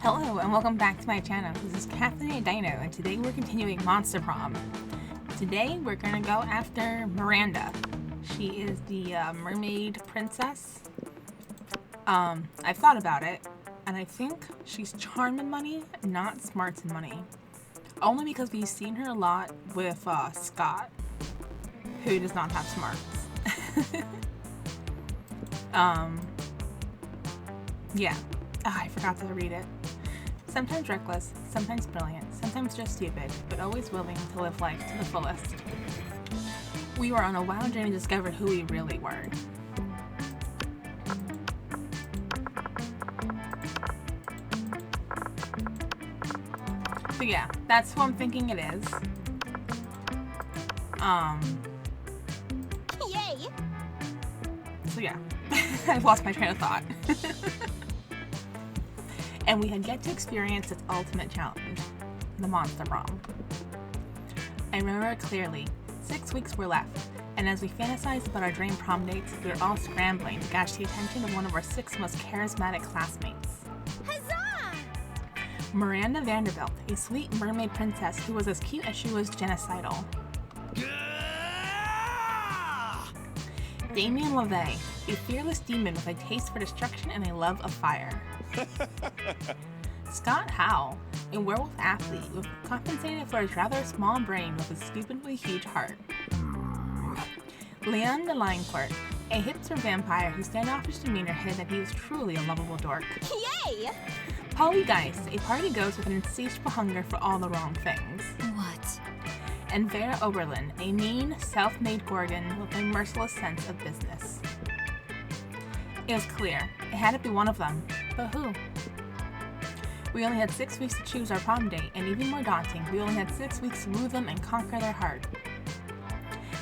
Hello and welcome back to my channel. This is Kathleen Dino and today we're continuing Monster Prom. Today we're gonna go after Miranda. She is the mermaid princess. I've thought about it and I think she's charm and money, not smarts and money. Only because we've seen her a lot with Scott, who does not have smarts. Yeah. I forgot to read it. Sometimes reckless, sometimes brilliant, sometimes just stupid, but always willing to live life to the fullest. We were on a wild journey to discover who we really were. So yeah, that's who I'm thinking it is. Yay! So yeah, I've lost my train of thought. And we had yet to experience its ultimate challenge, the Monster Prom. I remember it clearly. 6 weeks were left, and as we fantasized about our dream prom dates, we were all scrambling to catch the attention of one of our 6 most charismatic classmates. Huzzah! Miranda Vanderbilt, a sweet mermaid princess who was as cute as she was genocidal. Damien LaVey, a fearless demon with a taste for destruction and a love of fire. Scott Howell, a werewolf athlete who compensated for his rather small brain with a stupidly huge heart. Leon de Linecourt, a hipster vampire whose standoffish demeanor hid that he was truly a lovable dork. Yay! Polly Geist, a party ghost with an insatiable hunger for all the wrong things. What? And Vera Oberlin, a mean, self-made Gorgon with a merciless sense of business. It was clear. It had to be one of them. But who? We only had 6 weeks to choose our prom date, and even more daunting, we only had 6 weeks to woo them and conquer their heart.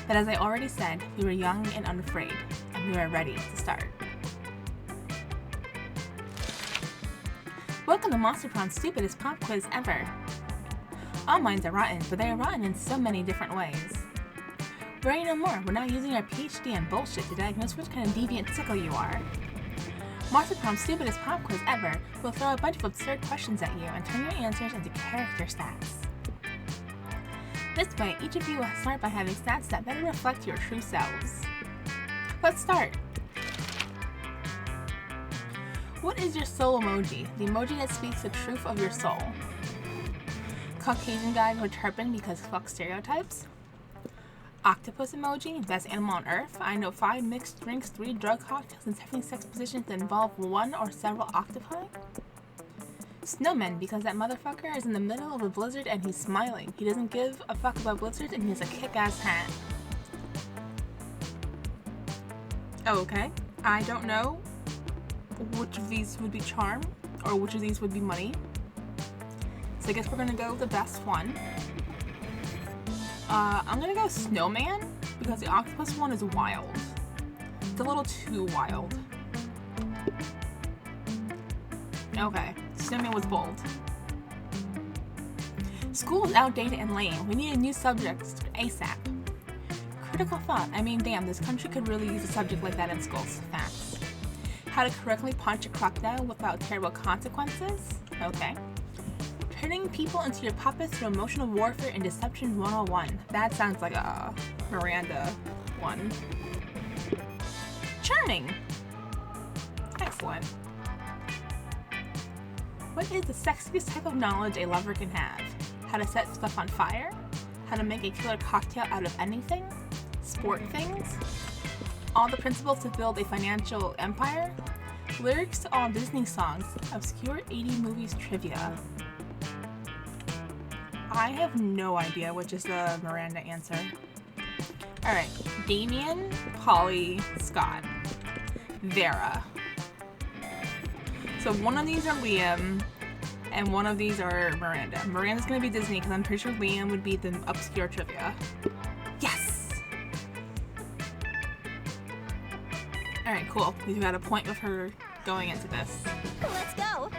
But as I already said, we were young and unafraid, and we were ready to start. Welcome to Monster Prom's stupidest pop quiz ever. All minds are rotten, but they are rotten in so many different ways. Worry no more, we're not using our PhD in bullshit to diagnose which kind of deviant sickle you are. Monster Prom's stupidest pop quiz ever will throw a bunch of absurd questions at you and turn your answers into character stats. This way, each of you will start by having stats that better reflect your true selves. Let's start! What is your soul emoji? The emoji that speaks the truth of your soul. Caucasian guy with turban because fuck stereotypes. Octopus emoji, best animal on earth. I know 5 mixed drinks, 3 drug cocktails, and 7 sex positions that involve one or several octopi. Snowman, because that motherfucker is in the middle of a blizzard and he's smiling. He doesn't give a fuck about blizzards and he has a kick-ass hat. Okay, I don't know which of these would be charm or which of these would be money. So I guess we're gonna go with the best one. I'm gonna go Snowman because the octopus one is wild. It's a little too wild. Okay, Snowman was bold. School is outdated and lame. We need a new subject ASAP. Critical thought. I mean, damn, this country could really use a subject like that in schools. Facts. How to correctly punch a crocodile without terrible consequences. Okay. Turning people into your puppets through emotional warfare and deception 101. That sounds like a Miranda one. Charming! Excellent. What is the sexiest type of knowledge a lover can have? How to set stuff on fire? How to make a killer cocktail out of anything? Sport things? All the principles to build a financial empire? Lyrics to all Disney songs? Obscure 80 movies trivia? I have no idea which is the Miranda answer. Alright, Damien, Polly, Scott, Vera. So one of these are Liam, and one of these are Miranda. Miranda's gonna be Disney because I'm pretty sure Liam would be the obscure trivia. Yes! Alright, cool. We've got a point with her going into this. Let's go!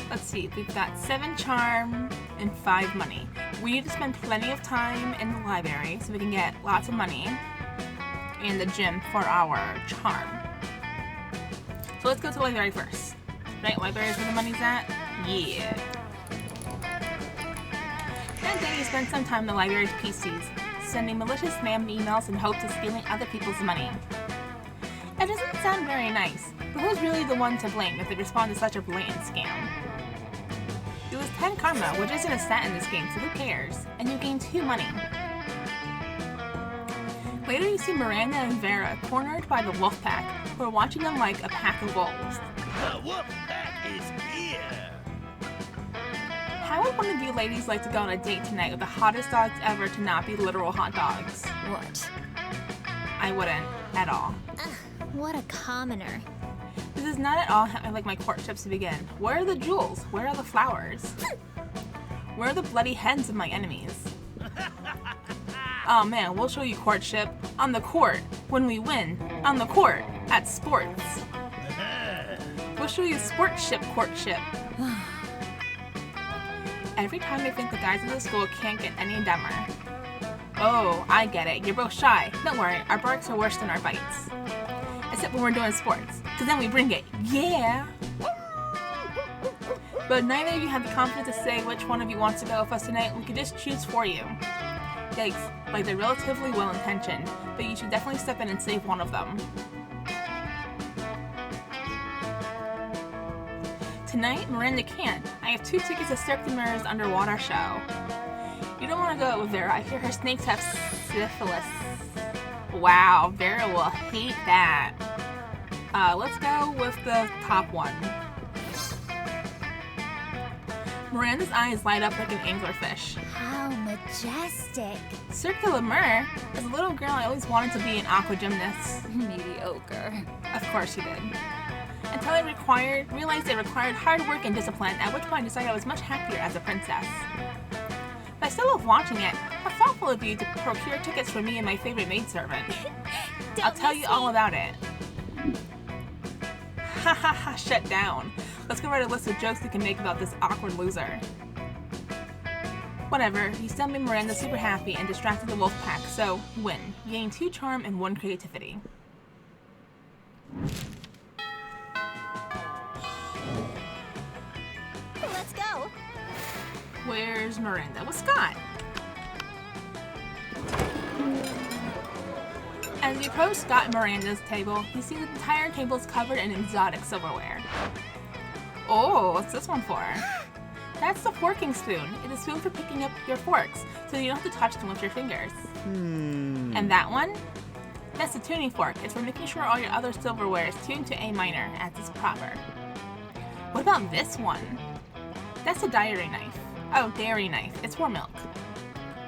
Let's see, we've got 7 charm and 5 money. We need to spend plenty of time in the library so we can get lots of money and the gym for our charm. So let's go to the library first. Right, library is where the money's at? Yeah. That day you spent some time in the library's PCs, sending malicious spam emails in hopes of stealing other people's money. It doesn't sound very nice, but who's really the one to blame if they respond to such a blatant scam? It was 10 karma, which isn't a stat in this game, so who cares? And you gain 2 money. Later you see Miranda and Vera cornered by the wolf pack, who are watching them like a pack of wolves. The wolf pack is here! How would one of you ladies like to go on a date tonight with the hottest dogs ever to not be literal hot dogs? What? I wouldn't, at all. What a commoner. This is not at all how I like my courtships to begin. Where are the jewels? Where are the flowers? Where are the bloody heads of my enemies? Oh man, we'll show you courtship on the court when we win on the court at sports. We'll show you sportship courtship. Every time I think the guys in the school can't get any dumber. Oh, I get it. You're both shy. Don't worry, our barks are worse than our bites. Except when we're doing sports, because then we bring it. Yeah! But neither of you have the confidence to say which one of you wants to go with us tonight. We could just choose for you. Yikes, like they're relatively well-intentioned, but you should definitely step in and save one of them. Tonight, Miranda can't. I have 2 tickets to Cirque du Mirror's underwater show. You don't want to go with Vera. I hear her snakes have syphilis. Wow, Vera will hate that. Let's go with the top one. Miranda's eyes light up like an anglerfish. How majestic. Cirque du Mirror? As a little girl, I always wanted to be an aqua gymnast. Mediocre. Of course you did. Until I realized it required hard work and discipline, at which point I decided I was much happier as a princess. But I still love watching it. How thoughtful of you to procure tickets for me and my favorite maidservant. I'll tell you all about it. Ha ha ha, shut down. Let's go write a list of jokes we can make about this awkward loser. Whatever, you still made Miranda super happy and distracted the wolf pack, so win. You gain 2 charm and 1 creativity. Let's go. Where's Miranda? With Scott. As you approach Scott and Miranda's table, you see the entire table is covered in exotic silverware. Oh, what's this one for? That's the forking spoon. It is a spoon for picking up your forks, so you don't have to touch them with your fingers. And that one? That's the tuning fork. It's for making sure all your other silverware is tuned to A minor, as is proper. What about this one? That's a dairy knife. Oh, dairy knife. It's for milk.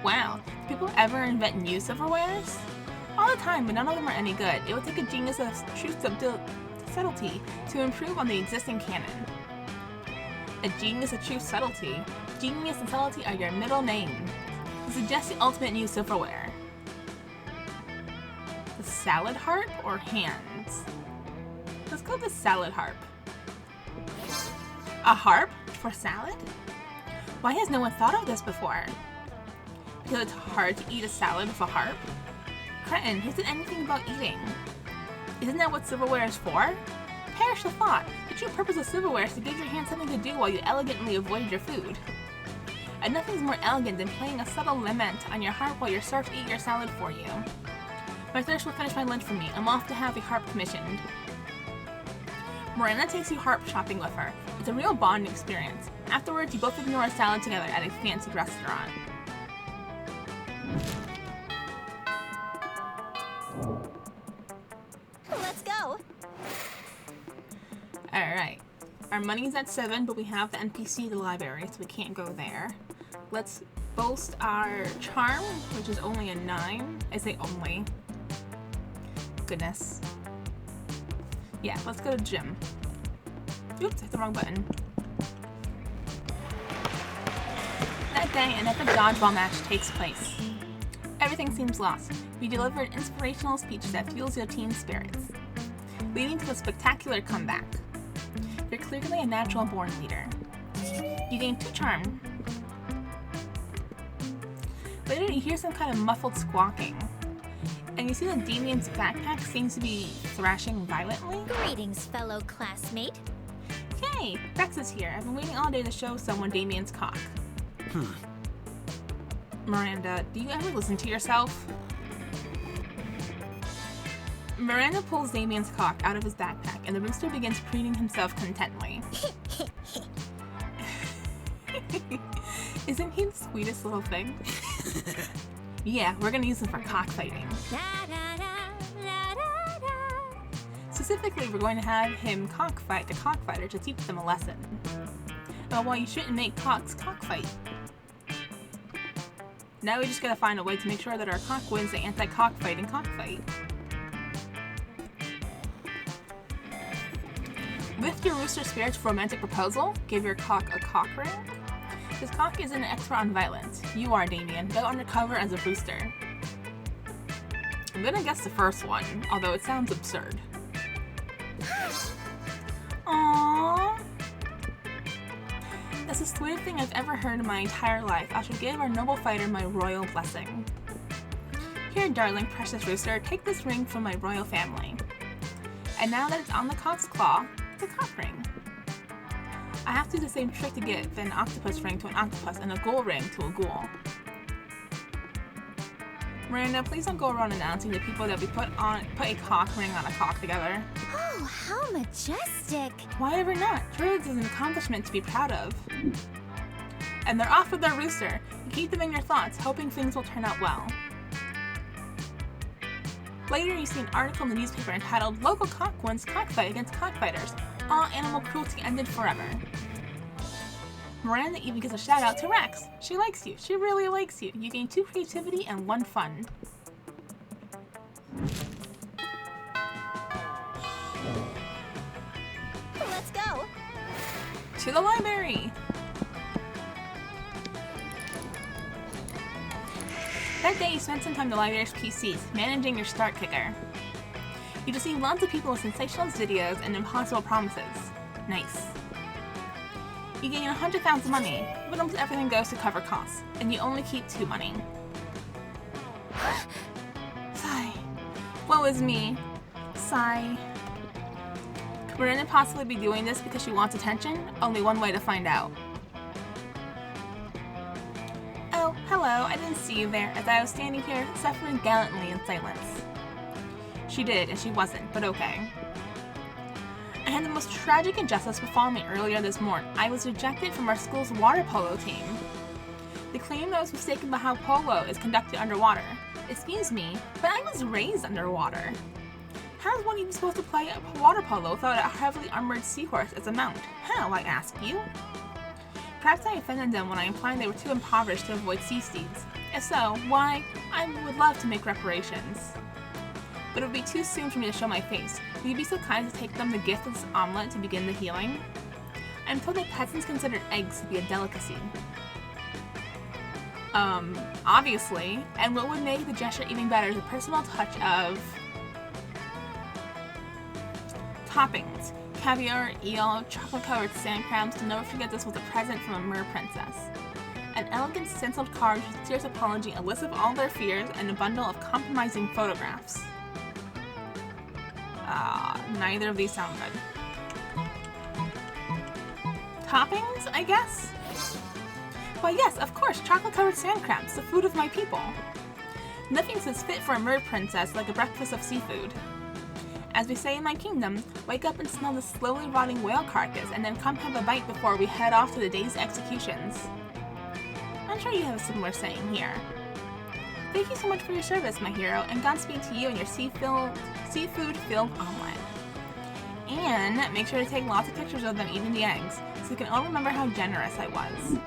Wow, do people ever invent new silverwares? All the time, but none of them are any good. It would take a genius of true subtlety to improve on the existing canon. A genius of true subtlety. Genius and subtlety are your middle name. To suggest the ultimate new silverware. The salad harp or hands? Let's go with the salad harp. A harp for salad? Why has no one thought of this before? Because it's hard to eat a salad with a harp? Cretin, who said anything about eating? Isn't that what silverware is for? Perish the thought. The true purpose of silverware is to give your hand something to do while you elegantly avoid your food. And nothing's more elegant than playing a subtle lament on your harp while your serfs eat your salad for you. My thirst will finish my lunch for me. I'm off to have a harp commissioned. Miranda takes you harp shopping with her. It's a real bonding experience. Afterwards, you both ignore a salad together at a fancy restaurant. Let's go. Alright. Our money's at 7, but we have the NPC at the library, so we can't go there. Let's boast our charm, which is only a 9. I say only. Goodness. Yeah, let's go to gym. Oops, I hit the wrong button. That day, an epic dodgeball match takes place. Everything seems lost. We deliver an inspirational speech that fuels your team's spirits, leading to a spectacular comeback. You're clearly a natural-born leader. You gain 2 charm. Later, you hear some kind of muffled squawking, and you see that Damien's backpack seems to be thrashing violently. Greetings, fellow classmate. Hey, Rex is here. I've been waiting all day to show someone Damien's cock. Miranda, do you ever listen to yourself? Miranda pulls Damien's cock out of his backpack, and the rooster begins preening himself contently. Isn't he the sweetest little thing? Yeah, we're gonna use him for cockfighting. Specifically, we're going to have him cockfight the cockfighter to teach them a lesson about why you shouldn't make cocks cockfight. Now we just gotta find a way to make sure that our cock wins the anti-cockfighting cockfight. Lift your rooster spirit's romantic proposal. Give your cock a cock ring. This cock is an expert on violence. You are, Damien. Go undercover as a rooster. I'm gonna guess the first one, although it sounds absurd. Aww. That's the sweetest thing I've ever heard in my entire life. I shall give our noble fighter my royal blessing. Here, darling, precious rooster, take this ring from my royal family. And now that it's on the cock's claw, it's a cock ring. I have to do the same trick to give an octopus ring to an octopus and a ghoul ring to a ghoul. Miranda, please don't go around announcing to people that we put a cock ring on a cock together. Oh, how majestic! Why ever not? Truly, it's an accomplishment to be proud of. And they're off with their rooster. You keep them in your thoughts, hoping things will turn out well. Later, you see an article in the newspaper entitled "Local Cock Wins Cockfight Against Cockfighters. All animal cruelty ended forever." Miranda even gives a shout out to Rex. She likes you. She really likes you. You gain 2 creativity and 1 fun. Let's go! To the library! That day you spent some time in the library's PCs, managing your start kicker. You just see lots of people with sensationalist videos and impossible promises. Nice. You gain 100,000 money, but almost everything goes to cover costs, and you only keep 2 money. Sigh. Woe is me. Sigh. Could Miranda possibly be doing this because she wants attention? Only one way to find out. Oh, hello, I didn't see you there as I was standing here, suffering gallantly in silence. She did, and she wasn't, but okay. I had the most tragic injustice befall me earlier this morning. I was rejected from our school's water polo team. They claim I was mistaken about how polo is conducted underwater. Excuse me, but I was raised underwater. How is one even supposed to play water polo without a heavily armored seahorse as a mount? How, I ask you? Perhaps I offended them when I implied they were too impoverished to avoid sea steeds. If so, why, I would love to make reparations. But it would be too soon for me to show my face. Will you be so kind to take them the gift of this omelet to begin the healing? I'm told that peasants consider eggs to be a delicacy. Obviously. And what would make the gesture even better is a personal touch of toppings. Caviar, eel, chocolate-covered sand crabs. To never forget this was a present from a mer princess. An elegant stenciled card with sincere apology, a list of all their fears, and a bundle of compromising photographs. Neither of these sound good. Toppings, I guess? Why yes, of course, chocolate-covered sand crabs, the food of my people. Nothing says fit for a mer princess like a breakfast of seafood. As we say in my kingdom, wake up and smell the slowly rotting whale carcass and then come have a bite before we head off to the day's executions. I'm sure you have a similar saying here. Thank you so much for your service, my hero, and Godspeed to you and your seafood-filled omelet. And make sure to take lots of pictures of them eating the eggs, so you can all remember how generous I was.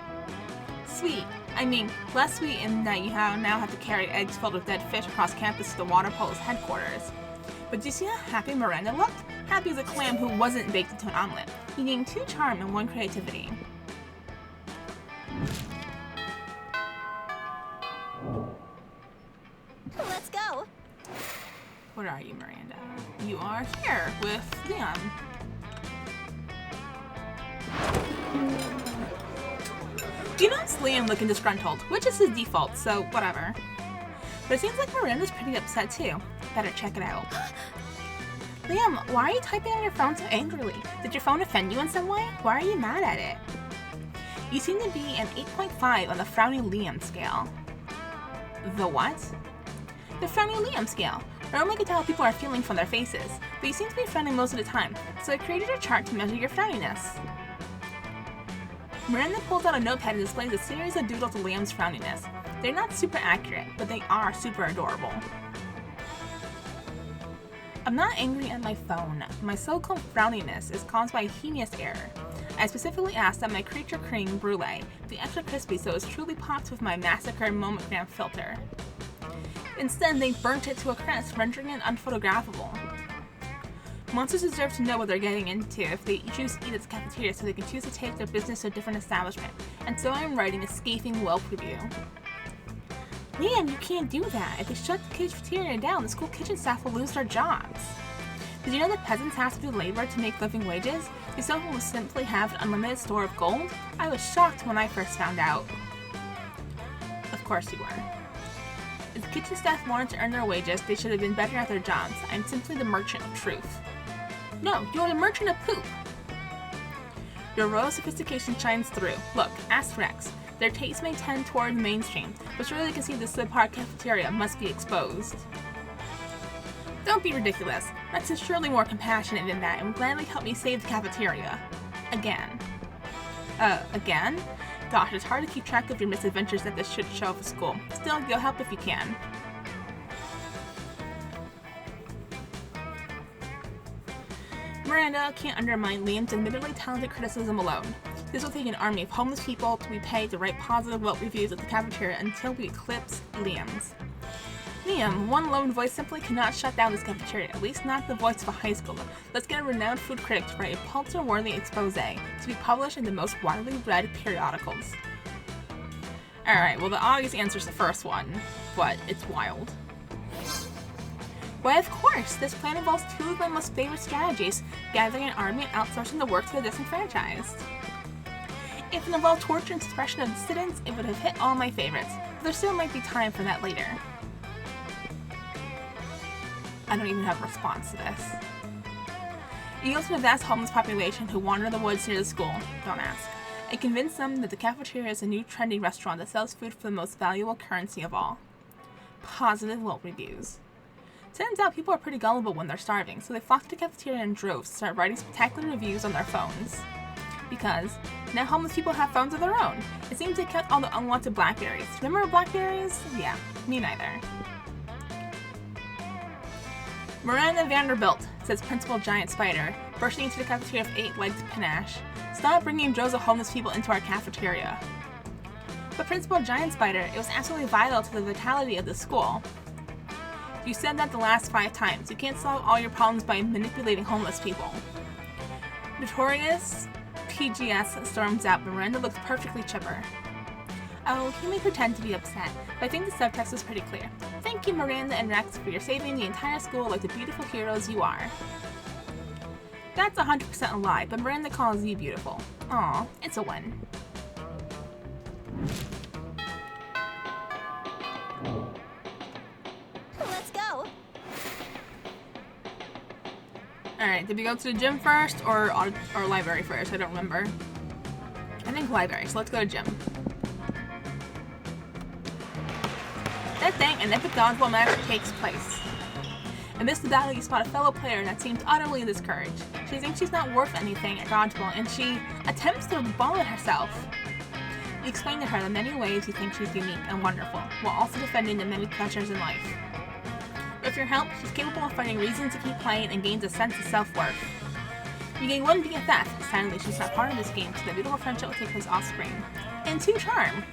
Sweet. I mean, less sweet in that you now have to carry eggs filled with dead fish across campus to the water polo's headquarters. But do you see how happy Miranda looked? Happy as a clam who wasn't baked into an omelet. He gained 2 charm and 1 creativity. Let's go! Where are you, Miranda? You are here with Leon. You notice Liam looking disgruntled, which is his default, so whatever. But it seems like Miranda's pretty upset too. Better check it out. Liam, why are you typing on your phone so angrily? Did your phone offend you in some way? Why are you mad at it? You seem to be an 8.5 on the Frowny Liam scale. The what? The Frowny Liam scale. Normally can tell how people are feeling from their faces, but you seem to be frowning most of the time, so I created a chart to measure your frowniness. Miranda pulls out a notepad and displays a series of doodles of Liam's frowniness. They're not super accurate, but they are super adorable. I'm not angry at my phone. My so-called frowniness is caused by a heinous error. I specifically asked that my creature cream brulee be extra crispy so it's truly popped with my massacre momogram filter. Instead, they burnt it to a crisp, rendering it unphotographable. Monsters deserve to know what they're getting into if they choose to eat at the cafeteria so they can choose to take their business to a different establishment, and so I'm writing a scathing Yelp review. Liam, you can't do that. If they shut the cafeteria down, the school kitchen staff will lose their jobs. Did you know that peasants have to do labor to make living wages? They someone will simply have an unlimited store of gold? I was shocked when I first found out. Of course you were. If the kitchen staff wanted to earn their wages, they should have been better at their jobs. I'm simply the merchant of truth. No, you're the merchant of poop. Your royal sophistication shines through. Look, ask Rex. Their tastes may tend toward the mainstream, but surely they can see the subpar cafeteria must be exposed. Don't be ridiculous. Rex is surely more compassionate than that and will gladly help me save the cafeteria. Again. Again? Gosh, it's hard to keep track of your misadventures at this shit show of a school. Still, you'll help if you can. Miranda can't undermine Liam's admittedly talented criticism alone. This will take an army of homeless people to be paid to write positive Yelp reviews at the cafeteria until we eclipse Liam's. Liam, one lone voice simply cannot shut down this cafeteria, at least not the voice of a high schooler. Let's get a renowned food critic to write a Pulitzer-worthy expose to be published in the most widely read periodicals. Alright, well the obvious answer is the first one, but it's wild. Why, of course! This plan involves two of my most favorite strategies, gathering an army and outsourcing the work to the disenfranchised. If it involved torture and suppression of dissidents, it would have hit all my favorites, but there still might be time for that later. I don't even have a response to this. You go to a vast homeless population who wander the woods near the school, don't ask, and convince them that the cafeteria is a new trendy restaurant that sells food for the most valuable currency of all. Positive Yelp reviews. Turns out people are pretty gullible when they're starving, so they flock to the cafeteria in droves to start writing spectacular reviews on their phones. Because now homeless people have phones of their own. It seems they kept all the unwanted blackberries. Remember blackberries? Yeah, me neither. Miranda Vanderbilt, says Principal Giant Spider, bursting into the cafeteria with 8-legged panache. Stop bringing droves of homeless people into our cafeteria. But Principal Giant Spider, it was absolutely vital to the vitality of the school. You said that the last 5 times. You can't solve all your problems by manipulating homeless people. Notorious PGS storms out, but Miranda looks perfectly chipper. Oh, he may pretend to be upset, but I think the subtext is pretty clear. Thank you, Miranda and Rex, for your saving the entire school like the beautiful heroes you are. That's 100% a lie, but Miranda calls you beautiful. Aw, it's a win. Let's go. Alright, did we go to the gym first or library first? I don't remember. I think library, so let's go to gym. That thing, an epic dodgeball match takes place. Amidst the battle, you spot a fellow player that seems utterly discouraged. She thinks she's not worth anything at dodgeball, and she attempts to ball it herself. You explain to her the many ways you think she's unique and wonderful, while also defending the many pleasures in life. With your help, she's capable of finding reasons to keep playing and gains a sense of self-worth. You gain 1 BFF, sadly she's not part of this game, so the beautiful friendship will take place off-screen. And 2 charm!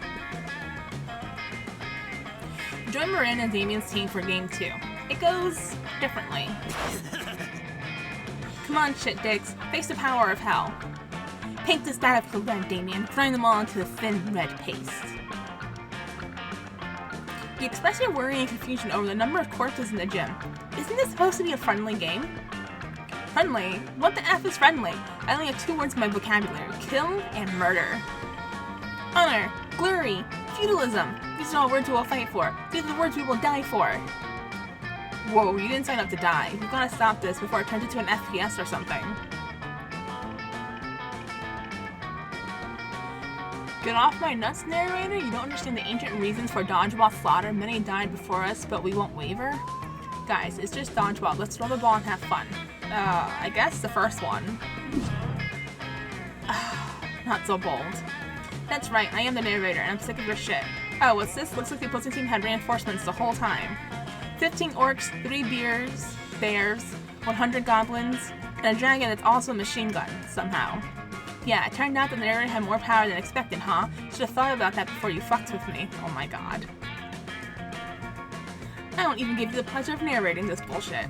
Join Miranda and Damien's team for game 2. It goes differently. Come on, shit dicks, face the power of hell. Paint this dive red, Damien, grind them all into a thin red paste. You express your worry and confusion over the number of corpses in the gym. Isn't this supposed to be a friendly game? Friendly? What the F is friendly? I only have 2 words in my vocabulary, kill and murder. Honor, glory, feudalism. These are all words we will fight for. These are the words we will die for. Whoa, you didn't sign up to die. You've got to stop this before it turns into an FPS or something. Get off my nuts, narrator. You don't understand the ancient reasons for dodgeball slaughter. Many died before us, but we won't waver. Guys, it's just dodgeball. Let's throw the ball and have fun. I guess the first one. Not so bold. That's right, I am the narrator, and I'm sick of your shit. Oh, what's this? Looks like the opposing team had reinforcements the whole time. 15 orcs, 3 bears, 100 goblins, and a dragon that's also a machine gun, somehow. Yeah, it turned out that the narrator had more power than expected, huh? Should have thought about that before you fucked with me. Oh my god. I won't even give you the pleasure of narrating this bullshit.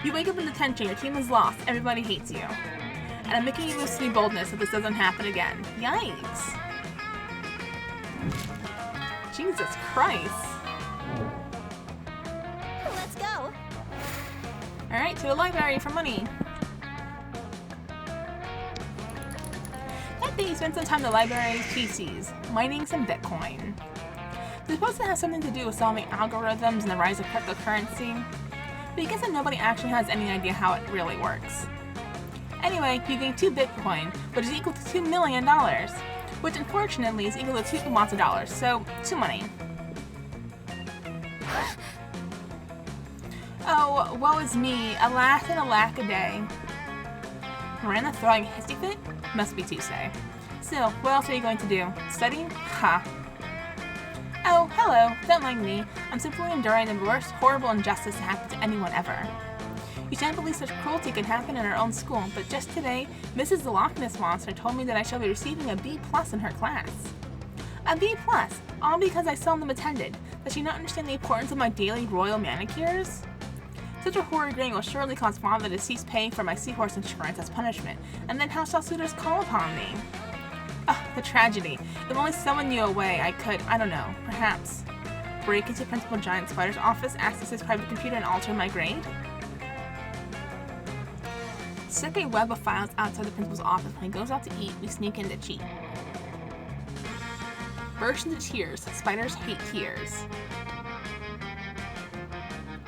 You wake up in detention, your team is lost, everybody hates you. And I'm making you lose to boldness so this doesn't happen again. Yikes. Jesus Christ. Let's go. Alright, to the library for money. That day you spent some time in the library's PCs, mining some Bitcoin. It's supposed to have something to do with solving algorithms and the rise of cryptocurrency, but you guess that nobody actually has any idea how it really works. Anyway, you gain 2 Bitcoin, which is equal to $2 million, which unfortunately is equal to 2 lots of dollars, so 2 money. Oh, woe is me, alas and alack a day. Miranda throwing a hissy fit? Must be Tuesday. Still, what else are you going to do? Study? Ha. Oh, hello, don't mind me. I'm simply enduring the worst horrible injustice to happen to anyone ever. You can't believe such cruelty could happen in our own school, but just today, Mrs. the Loch Ness Monster told me that I shall be receiving a B+ in her class. A B+, all because I seldom attended. Does she not understand the importance of my daily royal manicures? Such a horrid grain will surely cause father to cease paying for my seahorse insurance as punishment, and then how shall suitors call upon me? Oh, the tragedy. If only someone knew a way I could, I don't know, perhaps break into Principal Giant Spider's office, access his private computer, and alter my grade? Stick a web of files outside the principal's office. When he goes out to eat, we sneak in to cheat. Burst into tears. Spiders hate tears.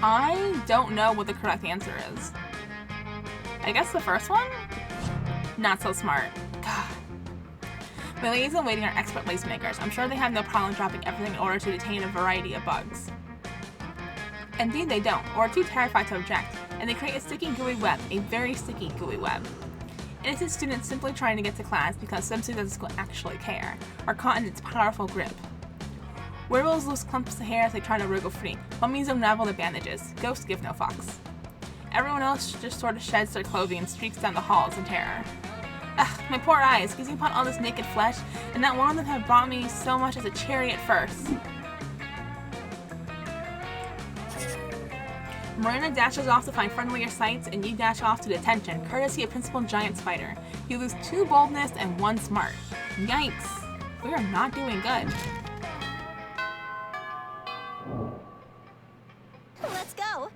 I don't know what the correct answer is. I guess the first one? Not so smart. God. My ladies in waiting are expert lace makers. I'm sure they have no problem dropping everything in order to detain a variety of bugs. Indeed they don't, or are too terrified to object, and they create a sticky gooey web, a very sticky gooey web. Innocent students simply trying to get to class because some students at the school actually care, are caught in its powerful grip. Werewolves lose clumps of hair as they try to wriggle free. Mummies unravel their bandages. Ghosts give no fucks. Everyone else just sort of sheds their clothing and streaks down the halls in terror. Ugh, my poor eyes, gazing upon all this naked flesh, and not one of them had brought me so much as a cherry at first. Miranda dashes off to find friendlier sights, and you dash off to detention, courtesy of Principal Giant Spider. You lose 2 boldness and 1 smart. Yikes. We are not doing good. Let's go.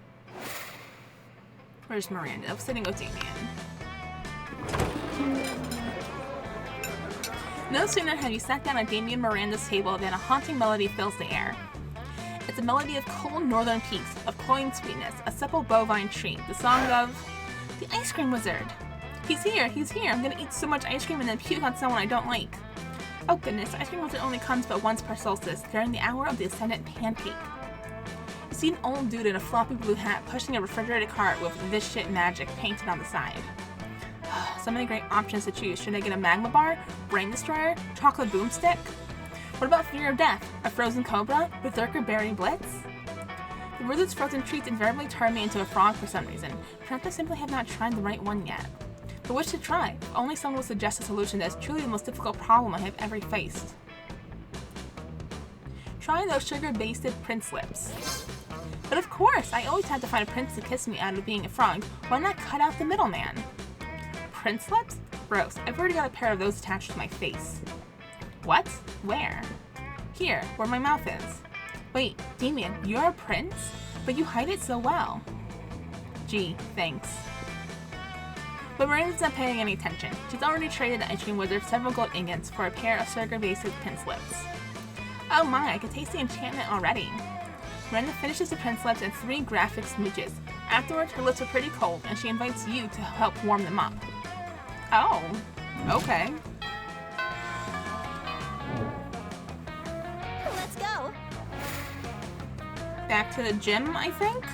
Where's Miranda? I'm sitting with Damien. No sooner have you sat down at Damien Miranda's table than a haunting melody fills the air. It's a melody of cold northern peace, of cloying sweetness, a supple bovine treat, the song of the ice cream wizard. He's here, I'm gonna eat so much ice cream and then puke on someone I don't like. Oh goodness, ice cream wizard only comes but once per solstice, during the hour of the ascendant pancake. You see an old dude in a floppy blue hat pushing a refrigerated cart with "This shit magic" painted on the side. So many great options to choose. Should I get a magma bar, brain destroyer, chocolate boomstick? What about fear of death? A frozen cobra? Berserker berry blitz? The wizard's frozen treats invariably turn me into a frog for some reason. Perhaps I simply have not tried the right one yet. But what should try? If only someone will suggest a solution that is truly the most difficult problem I have ever faced. Try those sugar-basted prince lips. But of course, I always had to find a prince to kiss me out of being a frog. Why not cut out the middleman? Prince lips? Gross. I've already got a pair of those attached to my face. What? Where? Here, where my mouth is. Wait, Damien, you're a prince? But you hide it so well. Gee, thanks. But Miranda's not paying any attention. She's already traded the ice cream wizard several gold ingots for a pair of sugar-based prince lips. Oh my, I can taste the enchantment already. Miranda finishes the prince lips and 3 graphic smooches. Afterwards, her lips are pretty cold, and she invites you to help warm them up. Oh, okay. Let's go. Back to the gym, I think?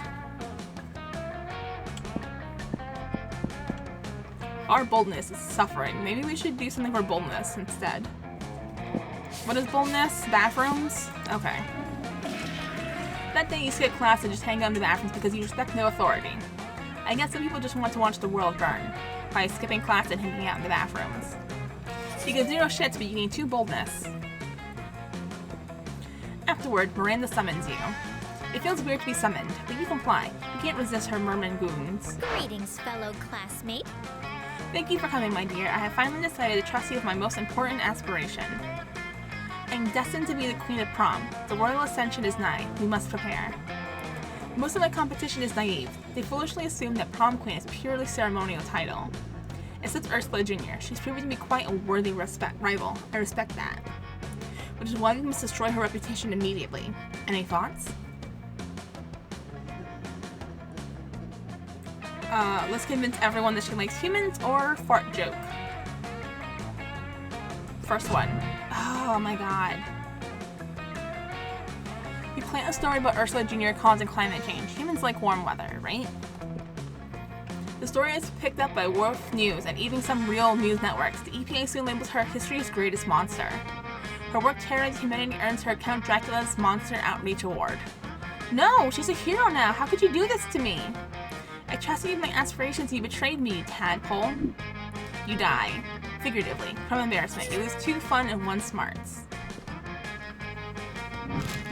Our boldness is suffering. Maybe we should do something for boldness instead. What is boldness? Bathrooms? Okay. That day you skip class and just hang out in the bathrooms because you respect no authority. I guess some people just want to watch the world burn by skipping class and hanging out in the bathrooms. You get 0 shits, but you gain 2 boldness. Afterward, Miranda summons you. It feels weird to be summoned, but you comply. You can't resist her merman goons. Greetings, fellow classmate. Thank you for coming, my dear. I have finally decided to trust you with my most important aspiration. I am destined to be the queen of prom. The royal ascension is nigh. We must prepare. Most of my competition is naive. They foolishly assume that prom queen is purely ceremonial title. Except Ursula Jr. She's proven to be quite a worthy rival. I respect that. Which is why we must destroy her reputation immediately. Any thoughts? Let's convince everyone that she likes humans or fart joke. First one. Oh my god. You plant a story about Ursula Jr. causing climate change. Humans like warm weather, right? The story is picked up by Wolf News and even some real news networks. The EPA soon labels her history's greatest monster. Her work terrorizing humanity earns her Count Dracula's Monster Outreach Award. No, she's a hero now. How could you do this to me? I trusted you with my aspirations, you betrayed me, you tadpole. You die. Figuratively, from embarrassment. You lose 2 fun and 1 smarts.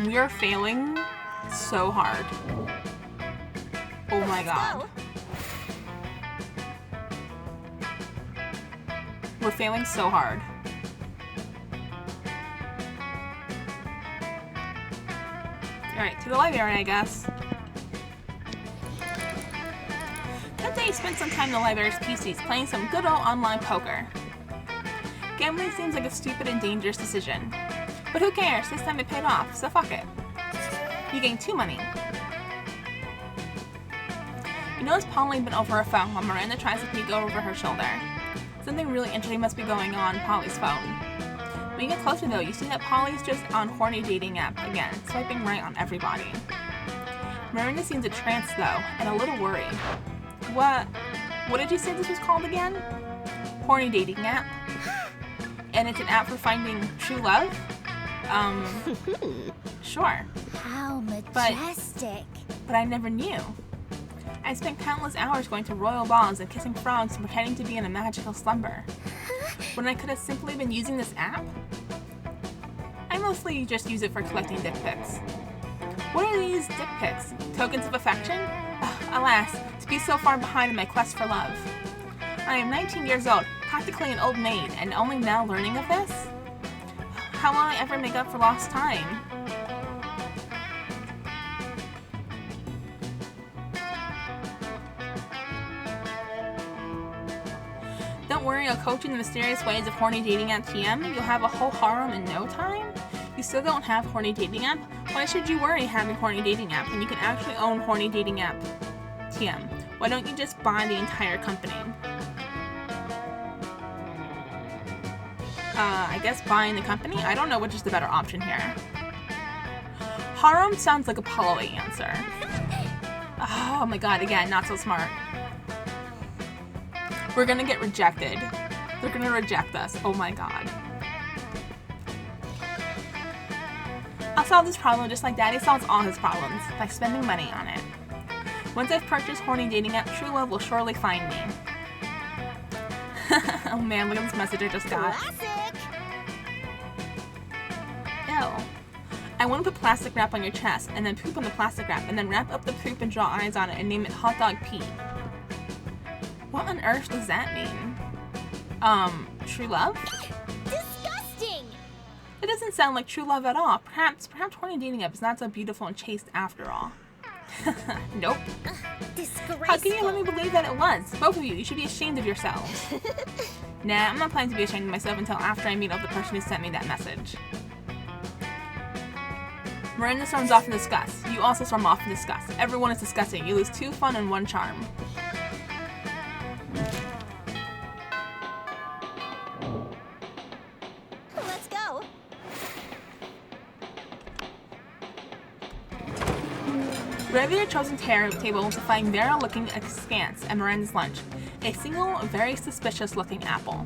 We are failing so hard. Oh my god. We're failing so hard. Alright, to the library, I guess. That day, you spent some time in the library's PCs playing some good old online poker. Gambling seems like a stupid and dangerous decision. But who cares? This time it paid off, so fuck it. You gain 2 money. You notice Polly bent over her phone while Miranda tries to peek over her shoulder. Something really interesting must be going on Polly's phone. When you get closer though, you see that Polly's just on horny dating app again, swiping right on everybody. Miranda seems a trance though, and a little worried. What did you say this was called again? Horny dating app? And it's an app for finding true love? Sure. How majestic. But I never knew. I spent countless hours going to royal balls and kissing frogs and pretending to be in a magical slumber. When I could have simply been using this app? I mostly just use it for collecting dick pics. What are these dick pics? Tokens of affection? Alas, to be so far behind in my quest for love. I am 19 years old, practically an old maid, and only now learning of this? How will I ever make up for lost time? Don't worry, I'll coach you in the mysterious ways of horny dating app TM. You'll have a whole harem in no time? You still don't have horny dating app? Why should you worry having horny dating app when you can actually own horny dating app TM? Why don't you just buy the entire company? I guess buying the company? I don't know which is the better option here. Harem sounds like a Apollo answer. Oh my god, again, not so smart. We're gonna get rejected. They're gonna reject us. Oh my god. I'll solve this problem just like Daddy solves all his problems, by spending money on it. Once I've purchased horny dating app, true love will surely find me. Oh man, look at this message I just got. Classic. Ew. I want to put plastic wrap on your chest, and then poop on the plastic wrap, and then wrap up the poop and draw eyes on it and name it Hot Dog Pete. What on earth does that mean? True love? Disgusting. It doesn't sound like true love at all. Perhaps horny dating app is not so beautiful and chaste after all. Nope. Disgraceful. How can you let me believe that it was? Both of you, you should be ashamed of yourselves. Nah, I'm not planning to be ashamed of myself until after I meet up the person who sent me that message. Miranda storms off in disgust. You also storm off in disgust. Everyone is disgusting. You lose 2 fun and 1 charm. Let's go. Arrive at your chosen table to find Vera looking askance at Miranda's lunch. A single, very suspicious-looking apple.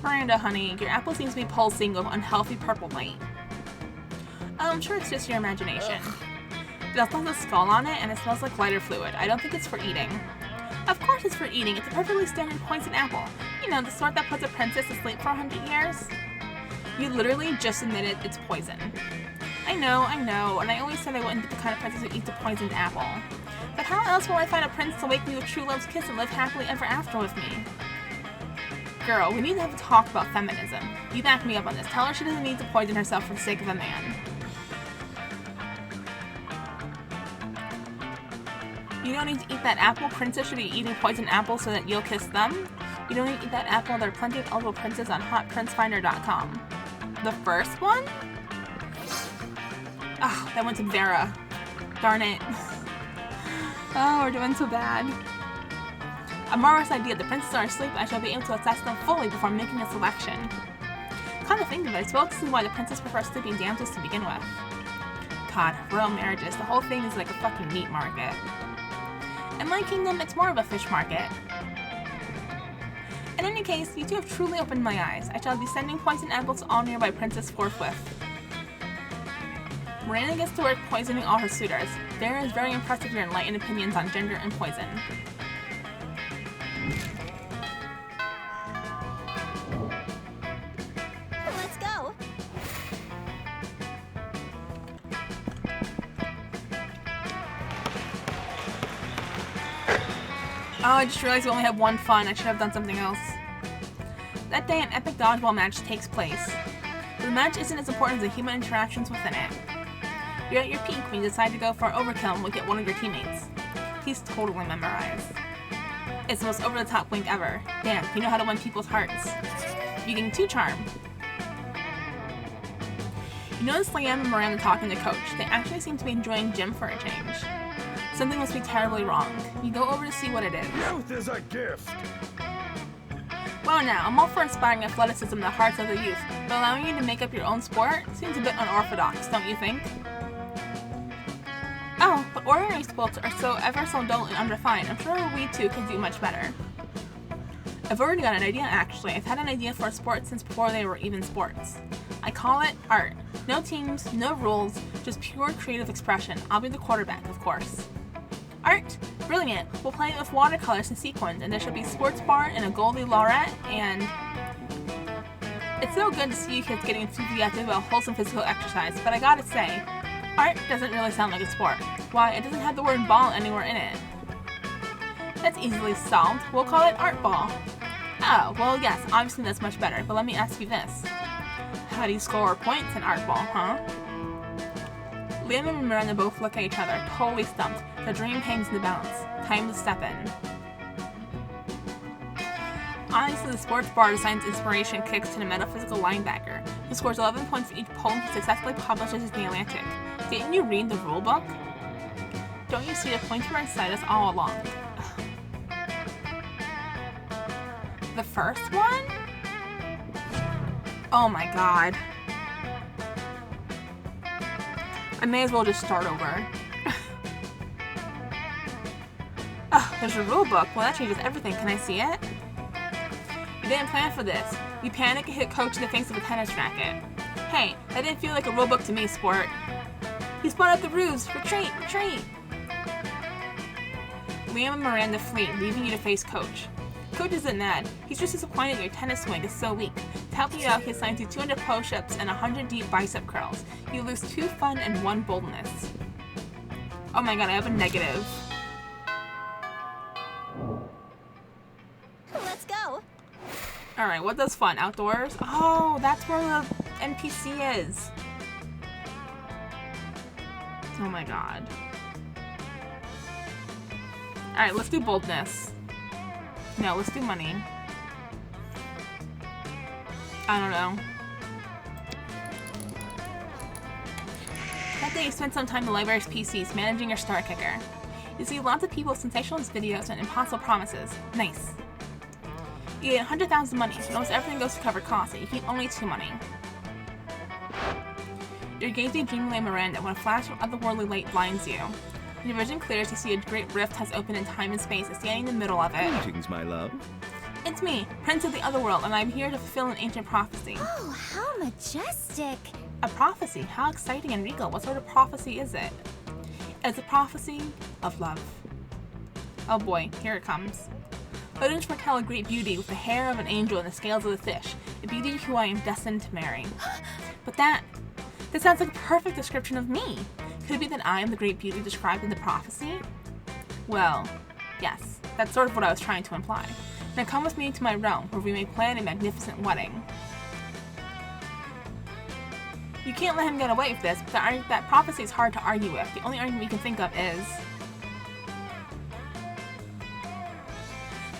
Miranda, honey, your apple seems to be pulsing with unhealthy purple light. I'm sure it's just your imagination. It also has a skull on it, and it smells like lighter fluid. I don't think it's for eating. Of course it's for eating. It's a perfectly standard poison apple. You know, the sort that puts a princess to sleep for 100 years. You literally just admitted it's poison. I know, and I always said I wouldn't be the kind of princess who eats a poisoned apple. But how else will I find a prince to wake me with true love's kiss and live happily ever after with me? Girl, we need to have a talk about feminism. You back me up on this. Tell her she doesn't need to poison herself for the sake of a man. You don't need to eat that apple. Princess should be eating poisoned apples so that you'll kiss them. You don't need to eat that apple. There are plenty of eligible princes on hotprincefinder.com. The first one? Ah, that went to Vera. Darn it. Oh, we're doing so bad. A marvelous idea. The princes are asleep. I shall be able to assess them fully before making a selection. Come to think of it, I suppose this is why the princess prefers sleeping damsels to begin with. God, royal marriages. The whole thing is like a fucking meat market. In my kingdom, it's more of a fish market. In any case, you two have truly opened my eyes. I shall be sending poison apples to all nearby princes forthwith. Miranda gets to work poisoning all her suitors. Vera is very impressed with your enlightened opinions on gender and poison. Let's go. Oh, I just realized we only have 1 fun. I should have done something else. That day, an epic dodgeball match takes place. But the match isn't as important as the human interactions within it. You're at your peak when you decide to go for an overkill and look at one of your teammates. He's totally memorized. It's the most over-the-top wink ever. Damn, you know how to win people's hearts. You gain 2 charm. You notice Liam and Miranda talking to Coach. They actually seem to be enjoying gym for a change. Something must be terribly wrong. You go over to see what it is. Youth is a gift. Well now, I'm all for inspiring athleticism in the hearts of the youth, but allowing you to make up your own sport seems a bit unorthodox, don't you think? Oh, but ordinary sports are ever so dull and unrefined. I'm sure we two could do much better. I've already got an idea, actually. I've had an idea for a sport since before they were even sports. I call it art. No teams, no rules, just pure creative expression. I'll be the quarterback, of course. Art? Brilliant. We'll play it with watercolors and sequins, and there should be a sports bar and a goalie laurette, and... It's so good to see you kids getting enthusiastic about wholesome physical exercise, but I gotta say, art doesn't really sound like a sport. Why, it doesn't have the word ball anywhere in it. That's easily solved. We'll call it art ball. Oh, well yes, obviously that's much better, but let me ask you this. How do you score points in art ball, huh? Liam and Miranda both look at each other, totally stumped. Their dream hangs in the balance. Time to step in. Honestly, the sports bar assigns inspiration kicks to the metaphysical linebacker, who scores 11 points for each poem he successfully publishes in The Atlantic. Didn't you read the rulebook? Don't you see the points were inside us all along? The first one? Oh my god. I may as well just start over. Oh, there's a rule book. Well, that changes everything. Can I see it? You didn't plan for this. You panic and hit Coach in the face with a tennis racket. Hey, that didn't feel like a rule book to me, sport. He spun out the ruse. Retreat, retreat. Liam and Miranda flee, leaving you to face Coach. Coach isn't mad. He's just disappointed your tennis swing is so weak. To help you out, he assigns you 200 push-ups and 100 deep bicep curls. You lose 2 fun and 1 boldness. Oh my god, I have a negative. Let's go. Alright, what does fun? Outdoors? Oh, that's where the NPC is. Oh my god. Alright, let's do boldness. No, let's do money. I don't know. That day you spent some time in the library's PCs managing your star kicker. You see lots of people with sensationalist videos and impossible promises. Nice. You get 100,000 money, but almost everything goes to cover costs, and you keep only 2 money. You're gazing dreamily at Miranda when a flash of otherworldly light blinds you. When your vision clears, you see a great rift has opened in time and space, and standing in the middle of it. Greetings, my love. It's me, Prince of the Otherworld, and I'm here to fulfill an ancient prophecy. Oh, how majestic. A prophecy? How exciting and regal. What sort of prophecy is it? It's a prophecy of love. Oh boy, here it comes. Legends foretell a great beauty with the hair of an angel and the scales of a fish, a beauty who I am destined to marry. But that sounds like a perfect description of me. Could it be that I am the great beauty described in the prophecy? Well, yes, that's sort of what I was trying to imply. Now come with me to my realm, where we may plan a magnificent wedding. You can't let him get away with this, but that prophecy is hard to argue with. The only argument we can think of is...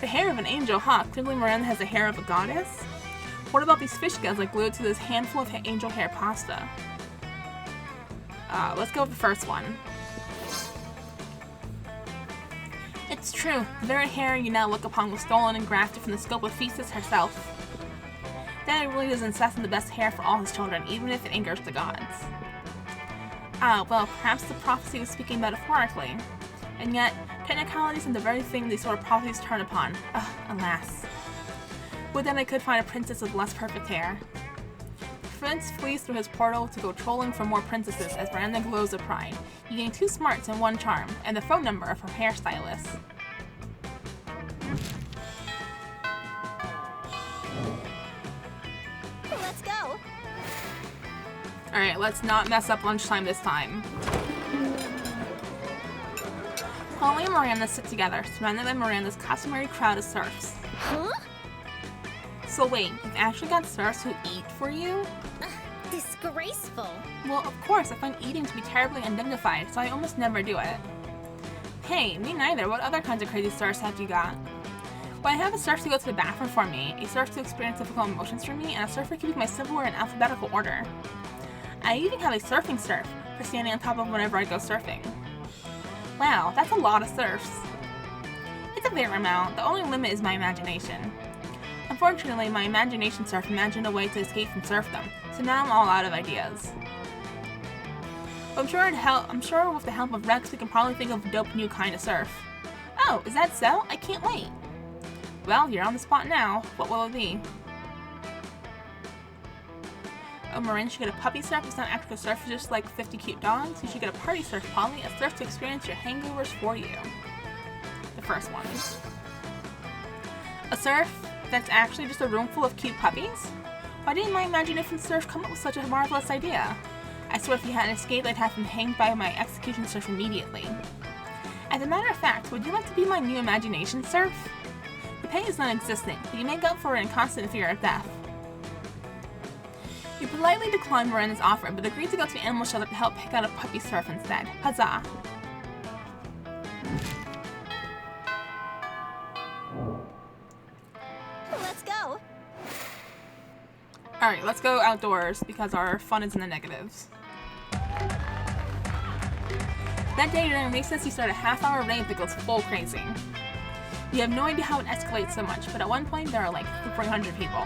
the hair of an angel, huh? Clearly Miranda has the hair of a goddess? What about these fish scales like glued to this handful of angel hair pasta? Let's go with the first one. It's true. The very hair you now look upon was stolen and grafted from the scope of Thesis herself. Daddy really does insist on the best hair for all his children, even if it angers the gods. Well, perhaps the prophecy was speaking metaphorically. And yet, technicalities are the very thing these sort of prophecies turn upon. Alas. Would that I could find a princess with less perfect hair. The prince flees through his portal to go trolling for more princesses as Miranda glows with pride. You gain 2 smarts and 1 charm, and the phone number of her hairstylist. Let's go. Alright, let's not mess up lunchtime this time. Holly and Miranda sit together, surrounded by Miranda's customary crowd of serfs. Huh? So wait, you've actually got serfs who eat for you? Disgraceful. Well, of course, I find eating to be terribly undignified, so I almost never do it. Hey, me neither. What other kinds of crazy serfs have you got? Well, I have a serf to go to the bathroom for me, a serf to experience difficult emotions for me, and a serf for keeping my silverware in alphabetical order. I even have a surfing serf for standing on top of whenever I go surfing. Wow, that's a lot of serfs. It's a fair amount. The only limit is my imagination. Unfortunately, my imagination serf imagined a way to escape from serfdom, so now I'm all out of ideas. But I'm sure with the help of Rex we can probably think of a dope new kind of serf. Oh, is that so? I can't wait. Well, you're on the spot now. What will it be? Oh, Marin should get a puppy serf. It's not actually a serf, just like 50 cute dogs. You should get a party serf, Polly, a serf to experience your hangovers for you. The first one. A serf that's actually just a room full of cute puppies? Why didn't my imagination serf come up with such a marvelous idea? I swear if he hadn't escaped, I'd have him hanged by my execution serf immediately. As a matter of fact, would you like to be my new imagination serf? The pay is non-existent, but you make up for it in constant fear of death. You politely declined Miranda's offer, but agreed to go to the animal shelter to help pick out a puppy serf instead. Huzzah! Let's go. Alright, let's go outdoors, because our fun is in the negatives. That day during recess, you start a half-hour rave that goes full crazy. You have no idea how it escalates so much, but at one point there are like 300 people.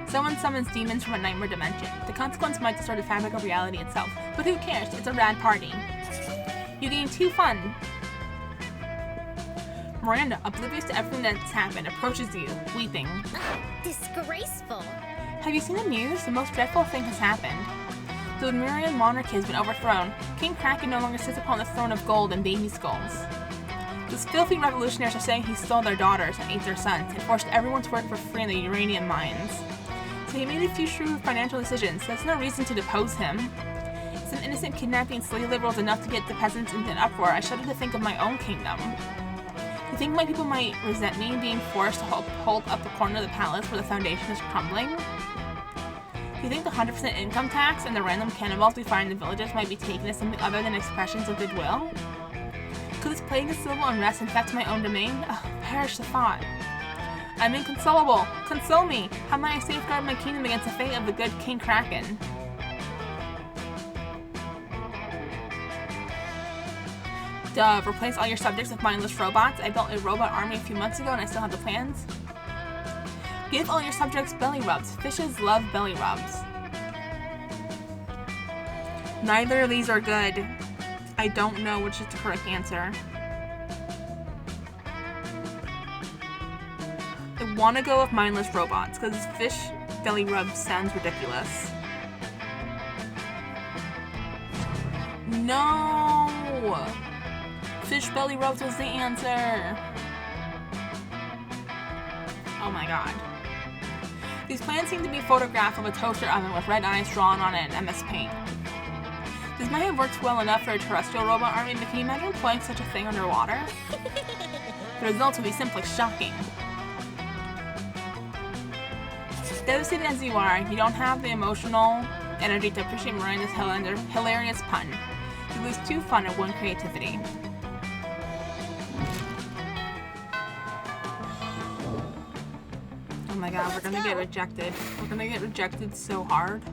Someone summons demons from a nightmare dimension. The consequence might distort the fabric of reality itself, but who cares? It's a rad party. You gain 2 fun. Miranda, oblivious to everything that's happened, approaches you, weeping. Disgraceful. Have you seen the news? The most dreadful thing has happened. The Lemurian monarchy has been overthrown. King Kraken no longer sits upon the throne of gold and baby skulls. Those filthy revolutionaries are saying he stole their daughters and ate their sons and forced everyone to work for free in the uranium mines. So he made a few shrewd financial decisions. That's no reason to depose him. Some innocent kidnapping slave liberals enough to get the peasants into an uproar. I shudder to think of my own kingdom. You think my people might resent me being forced to hold up the corner of the palace where the foundation is crumbling? Do you think the 100% income tax and the random cannonballs we find in the villages might be taken as something other than expressions of goodwill? Could this plague of civil unrest infect my own domain? Ugh, perish the thought. I'm inconsolable. Console me. How might I safeguard my kingdom against the fate of the good King Kraken? Duh, replace all your subjects with mindless robots. I built a robot army a few months ago and I still have the plans. Give all your subjects belly rubs. Fishes love belly rubs. Neither of these are good. I don't know which is the correct answer. I want to go with mindless robots because fish belly rubs sounds ridiculous. No! Fish belly rubs was the answer. Oh my god. These plans seem to be a photograph of a toaster oven with red eyes drawn on it in MS Paint. This might have worked well enough for a terrestrial robot army, but can you imagine employing such a thing underwater? The results would be simply shocking. Devastated as you are, you don't have the emotional energy to appreciate Miranda's hilarious pun. You lose 2 fun and 1 creativity. Oh my god, we're gonna get rejected. We're gonna get rejected so hard.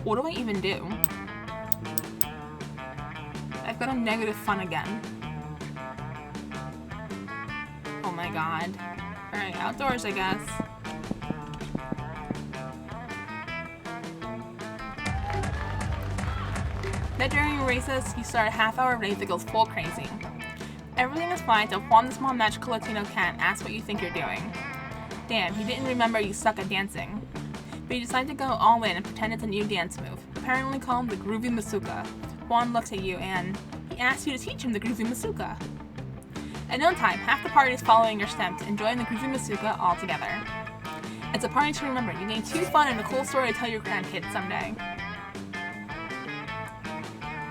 What do I even do? I've got a negative fun again. Oh my god. Alright, outdoors I guess. That during recess, you start a half-hour race that goes full crazy. Everything is fine until Juan, the small magical Latino cat, asks what you think you're doing. Damn, he didn't remember you suck at dancing. But you decide to go all in and pretend it's a new dance move, apparently called the Groovy Masuka. Juan looks at you and he asks you to teach him the Groovy Masuka. At no time, half the party is following your steps, enjoying the Groovy Masuka all together. It's a party to remember. You gain 2 fun and a cool story to tell your grandkids someday.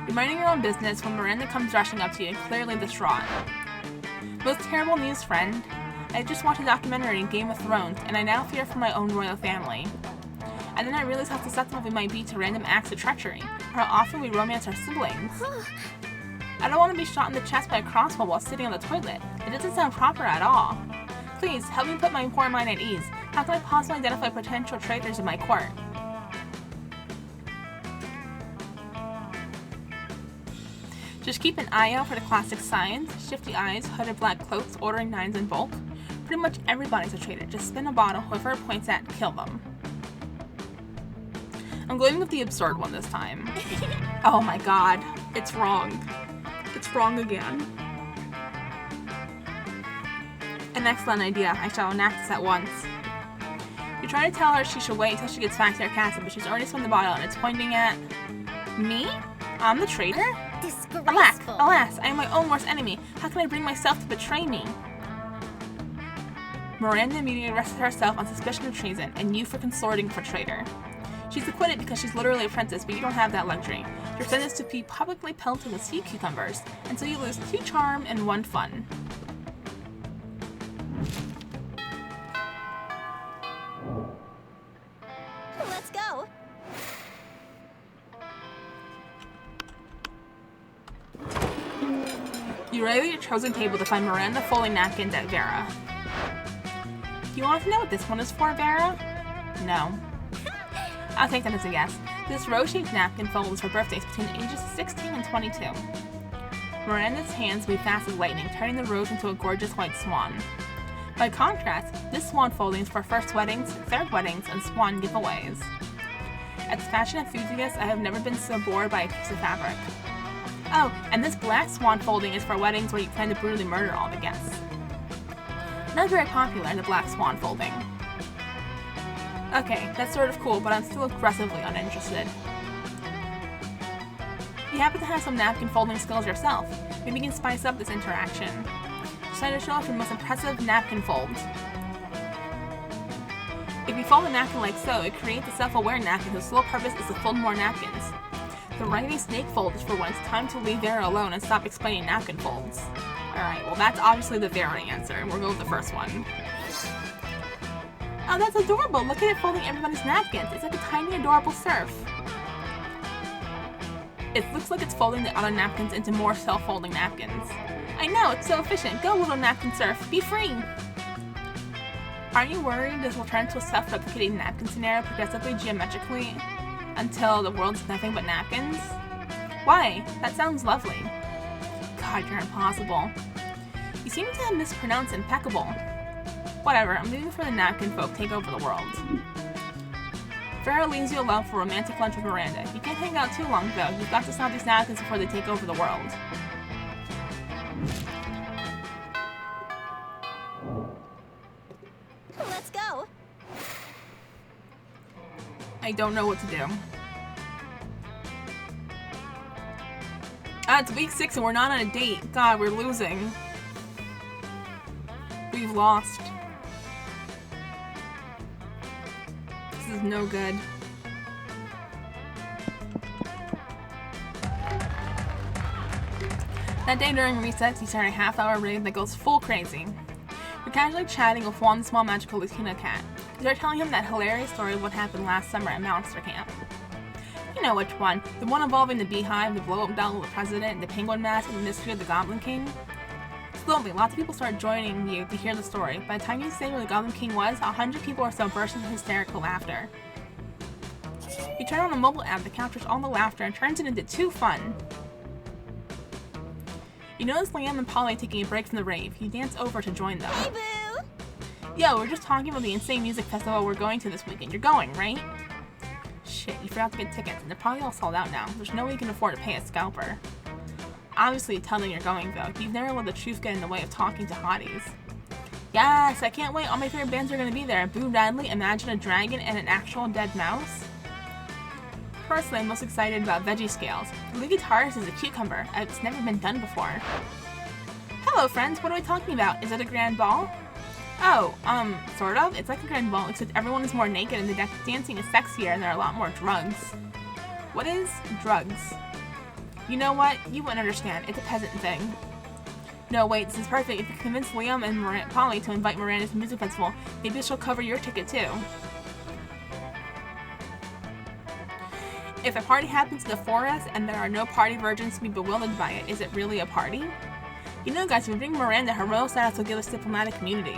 You're minding your own business when Miranda comes rushing up to you, clearly distraught. Most terrible news, friend. I just watched a documentary in Game of Thrones, and I now fear for my own royal family. And then I realize how susceptible we might be to random acts of treachery, or how often we romance our siblings. I don't want to be shot in the chest by a crossbow while sitting on the toilet. It doesn't sound proper at all. Please, help me put my poor mind at ease. How can I possibly identify potential traitors in my court? Just keep an eye out for the classic signs, shifty eyes, hooded black cloaks, ordering 9s in bulk. Pretty much everybody's a traitor. Just spin a bottle, whoever it points at, kill them. I'm going with the absurd one this time. Oh my god, it's wrong. It's wrong again. An excellent idea. I shall enact this at once. You try to tell her she should wait until she gets back to her castle, but she's already spun the bottle and it's pointing at... me? I'm the traitor? Disgraceful. Alas, I am my own worst enemy. How can I bring myself to betray me? Miranda immediately arrested herself on suspicion of treason, and you for consorting with a traitor. She's acquitted because she's literally a princess, but you don't have that luxury. You're sentenced to be publicly pelted with sea cucumbers, and so you lose 2 charm and 1 fun. Let's go. You arrive at your chosen table to find Miranda folding napkins at Vera. Do you want to know what this one is for, Vera? No. I'll take that as a yes. This rose-shaped napkin folds for birthdays between the ages of 16 and 22. Miranda's hands move fast as lightning, turning the rose into a gorgeous white swan. By contrast, this swan folding is for first weddings, third weddings, and swan giveaways. As a fashion enthusiast, I have never been so bored by a piece of fabric. Oh, and this black swan folding is for weddings where you plan to brutally murder all the guests. Not very popular in the black swan folding. Okay, that's sort of cool, but I'm still aggressively uninterested. You happen to have some napkin folding skills yourself. Maybe you can spice up this interaction. Decide to show off your most impressive napkin folds. If you fold a napkin like so, it creates a self-aware napkin whose sole purpose is to fold more napkins. The writing snake fold is for when it's time to leave Vera alone and stop explaining napkin folds. Alright, well that's obviously the Vera answer, and we'll go with the first one. Oh, that's adorable! Look at it folding everybody's napkins. It's like a tiny, adorable surf. It looks like it's folding the other napkins into more self-folding napkins. I know, it's so efficient. Go, little napkin surf. Be free! Aren't you worried this will turn into a self-replicating napkin scenario progressively geometrically until the world's nothing but napkins? Why? That sounds lovely. God, you're impossible. You seem to mispronounce impeccable. Whatever, I'm leaving for the napkin folk take over the world. Farrah leaves you alone for romantic lunch with Miranda. You can't hang out too long though. You've got to stop these napkins before they take over the world. Let's go. I don't know what to do. It's week 6 and we're not on a date. God, we're losing. We've lost. This is no good. That day during recess, you start a half-hour raid that goes full crazy. You're casually chatting with one small magical Latina cat. You start telling him that hilarious story of what happened last summer at Monster Camp. You know which one. The one involving the beehive, the blow-up doll of the president, the penguin mask, and the mystery of the Goblin King. Slowly, lots of people start joining you to hear the story. By the time you say where the Goblin King was, 100 people or so burst into hysterical laughter. You turn on a mobile app that captures all the laughter and turns it into 2 fun. You notice Liam and Polly taking a break from the rave. You dance over to join them. Hey, boo! Yo, we're just talking about the insane music festival we're going to this weekend. You're going, right? Shit, you forgot to get tickets, and they're probably all sold out now. There's no way you can afford to pay a scalper. Obviously, tell them you're going, though. You've never let the truth get in the way of talking to hotties. Yes, I can't wait. All my favorite bands are going to be there. Boo Radley, Imagine a Dragon, and an actual dead mouse. Personally, I'm most excited about Veggie Scales. The lead guitarist is a cucumber. It's never been done before. Hello, friends. What are we talking about? Is it a grand ball? Oh, sort of. It's like a grand ball, except everyone is more naked and the dancing is sexier and there are a lot more drugs. What is drugs? You know what? You wouldn't understand. It's a peasant thing. No, wait, this is perfect. If you convince Liam and Polly to invite Miranda to the music festival, maybe she'll cover your ticket too. If a party happens in the forest and there are no party virgins to be bewildered by it, is it really a party? You know, guys, if we bring Miranda, her royal status will give us diplomatic immunity.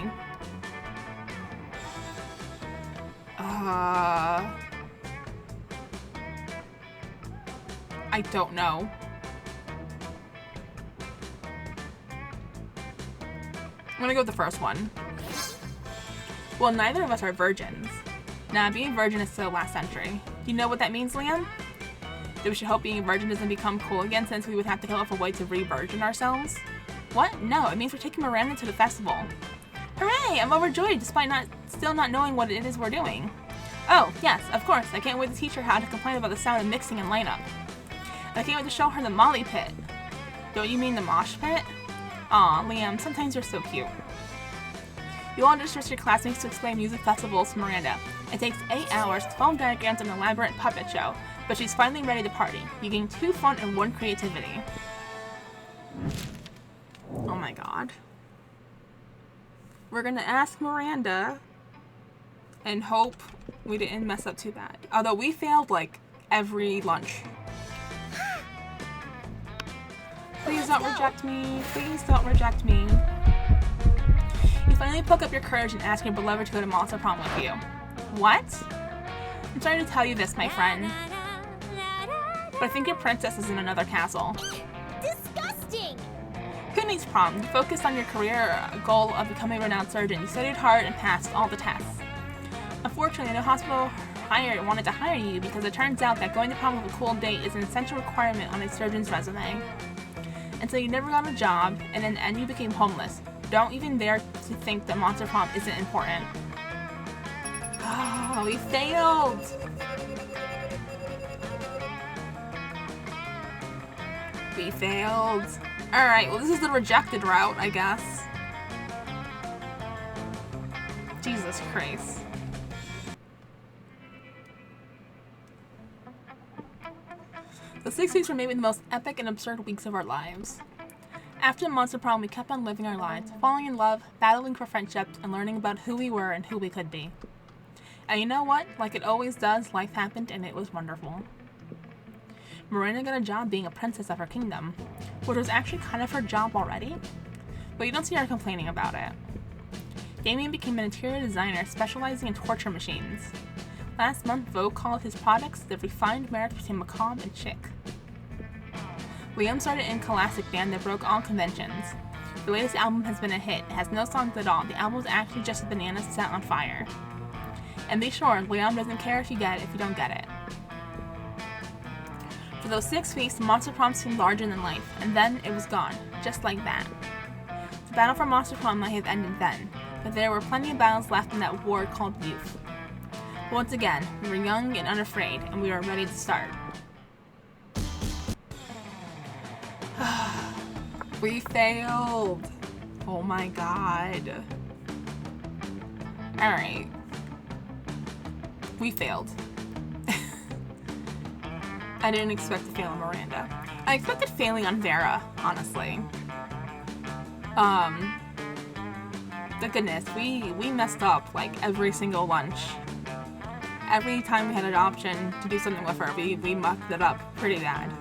I don't know. I'm gonna go with the first one. Well, neither of us are virgins. Nah, being a virgin is still last century. You know what that means, Liam? That we should hope being a virgin doesn't become cool again since we would have to come up with a way to re-virgin ourselves? What? No, it means we're taking Miranda to the festival. Hooray! I'm overjoyed despite still not knowing what it is we're doing. Oh, yes, of course. I can't wait to teach her how to complain about the sound of mixing and lineup. And I can't wait to show her the Molly pit. Don't you mean the mosh pit? Aw, Liam, sometimes you're so cute. You all just trust your classmates to explain music festivals to Miranda. It takes 8 hours, 12 diagrams, and an elaborate puppet show, but she's finally ready to party. You gain 2 fun and 1 creativity. Oh my god. We're gonna ask Miranda and hope we didn't mess up too bad. Although we failed like every lunch. Please don't reject me. Please don't reject me. You finally pluck up your courage and ask your beloved to go to Monster Prom with you. What? I'm sorry to tell you this, my friend, but I think your princess is in another castle. Disgusting! Who needs prom? You focused on your career goal of becoming a renowned surgeon. You studied hard and passed all the tests. Unfortunately, no hospital wanted to hire you because it turns out that going to prom with a cool date is an essential requirement on a surgeon's resume. And so you never got a job, and in the end you became homeless. Don't even dare to think that Monster Prom isn't important. Oh, we failed! We failed. Alright, well this is the rejected route, I guess. Jesus Christ. The 6 weeks were maybe the most epic and absurd weeks of our lives. After the Monster Prom, we kept on living our lives, falling in love, battling for friendships, and learning about who we were and who we could be. And you know what? Like it always does, life happened and it was wonderful. Miranda got a job being a princess of her kingdom, which was actually kind of her job already, but you don't see her complaining about it. Damien became an interior designer specializing in torture machines. Last month, Vogue called his products the refined marriage between macabre and chic. Liam started in a classic band that broke all conventions. The latest album has been a hit. It has no songs at all. The album is actually just a banana set on fire. And be sure, Liam doesn't care if you get it if you don't get it. For those 6 weeks, the Monster Prom seemed larger than life, and then it was gone, just like that. The battle for Monster Prom might have ended then, but there were plenty of battles left in that war called youth. But once again, we were young and unafraid, and we were ready to start. We failed! Oh my god. Alright. We failed. I didn't expect to fail on Miranda. I expected failing on Vera, honestly. But goodness, we messed up like every single lunch. Every time we had an option to do something with her, we mucked it up pretty bad.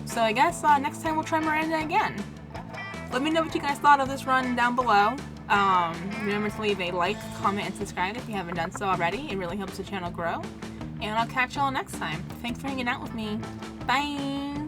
So I guess next time we'll try Miranda again. Let me know what you guys thought of this run down below. Remember to leave a like, comment, and subscribe if you haven't done so already. It really helps the channel grow. And I'll catch y'all next time. Thanks for hanging out with me. Bye!